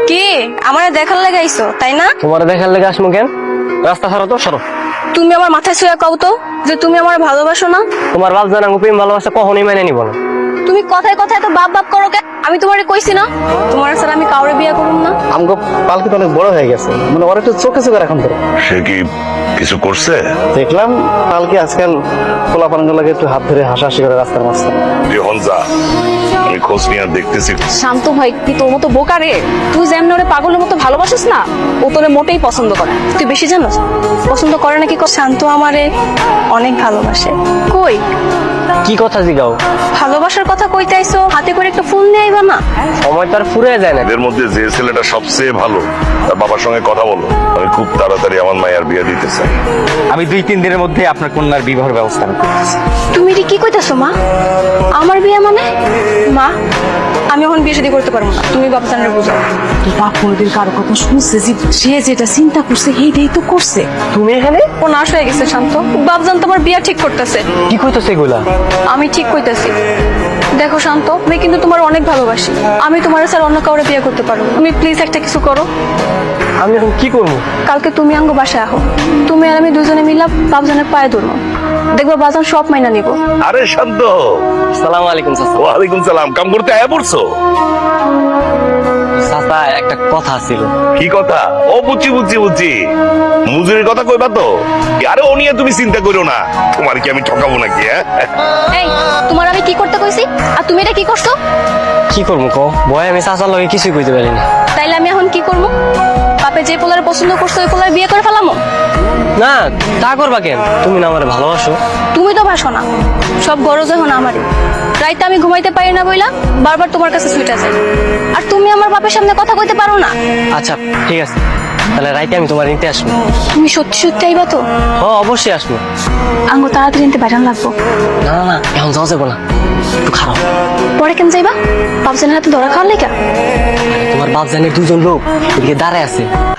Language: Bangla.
কি আমারে দেখার লাগি আইছো তাই না? তোমার দেখার লেগে আসমু কেন? রাস্তা ছাড়ো তো, সরো। তুমি আমার মাথায় শুয়ে কও তো যে তুমি আমার ভালোবাসো না। তোমার বাপ জানা প্রেম ভালোবাসা কখনোই মেনে নিব না। তুমি কথায় কথায় তো বাপ বাপ করো কেন? আমি তোমারে কইছি না তোমার স্যার আমি কাউরে বিয়ে করুম না। আমগো পালকি তো অনেক বড় হয়ে গেছে, মানে ওর একটু চোখে চোখে রাখুন তো। সে কি কিছু করছে? দেখলাম পালকি আজকাল খোলা পানগুলো লাগে একটু হাত ধরে হাসাহাসি করে রাস্তার মাঝখানে। তুই হন যা, আমি খোঁজ নিয়ে দেখতেছি। শান্ত ভাই, তুই তোর মতো বোকা রে? তুই যেমন ওরে পাগলের মতো ভালোবাসিস না, ও তোরে মোটেই পছন্দ করে না। তুই বেশি জানোস পছন্দ করে নাকি? শান্ত আমারে অনেক ভালোবাসে। কই কি কথা জিগাও? ভালোবাসার কথা কইতে আইছো, হাতে করে একটা ফুল নিয়ে আইবা না? সময় তো আর ফুরিয়ে যায় না। এদের মধ্যে যে ছেলেটা সবচেয়ে ভালো, তার বাবার সঙ্গে কথা বলো। আমি খুব তাড়াতাড়ি আমার মায়ের বিয়ে দিতে চাই। আমি 2-3 দিনের মধ্যে আপনার কন্যার বিবাহের ব্যবস্থা করতেছি। তুমি এটি কি কইতাছো মা? আমার বিয়ে মানে? মা আমি এখন বিয়ে শাদী করতে পারবো না, তুমি বাপজানের বুঝাও। তোর বাপ কোনোদিন কারো কথা শুনছে যে সে যেটা চিন্তা করছে সেইটাই তো করছে। তুমি এখানে ও নাশ হয়ে গেছে শান্ত। বাপজান তোমার বিয়ে ঠিক করতেছে। কি কইতেছো এগুলা? আমি ঠিক কইতাছি। দেখো শান্ত, আমি কিন্তু তোমার অনেক ভালোবাসি। আমি তোমার স্যার অন্য কাউরে বিয়ে করতে পারবো না। তুমি প্লিজ একটা কিছু করো। আমি এখন কি করবো? কালকে তুমি আঙ্গ বাসায় আহো, তুমি আর আমি দুজনে মিলা বাপজানের পায়ে ধরবো। দেখবো বাজান সব মাইনা নিব। আরে শান্ত, সালাম আলাইকুম চাচা। ওয়ালাইকুম সালাম। কাম করতে আয়া পড়ছো? চাচা একটা কথা ছিল। কি কথা? ও বুঝছি বুঝছি বুঝছি, মজুরির কথা কইবা তো? আরে ও নিয়ে তুমি চিন্তা করো না, তোমার কি আমি ঠকাবো নাকি? হ্যাঁ, এই তোমার আমি কি করতে কইছি আর তুমি এটা কি করছো? কি করবো কও? ভয় আমি চাচার লগে কিছুই কইতে পারি না। তাইলে আমি এখন কি করবো? বাপে যে পোলারে পছন্দ করছো ওই পোলারে বিয়ে করে ফেলামো? না, তা করবা কেন? তুমি না আমার ভালোবাসো। তুমি তো বাসো না, সব গরজ এখন আমারই। রাইতে আমি ঘুমাইতে পারি না বইলা বারবার তোমার কাছে ছুটে যাই। আর তুমি আমার বাপের সামনে কথা কইতে পারো না। আচ্ছা ঠিক আছে, তাহলে রাইতে আমি তোমার নিতে আসবো। তুমি সত্যি সত্যি আইবা তো? অবশ্যই আসবো। আঙ্গ তাড়াতাড়ি নিতে বাইরান লাগবো। না না না, এখন যাওয়া যাবো না, একটু খারাপ। পরে কেন যাইবা? বাপজানের হাতে ধরা খাওয়ার লেগা? তোমার বাপ জানে দুজন লোক এদিকে দাঁড়ায় আছে।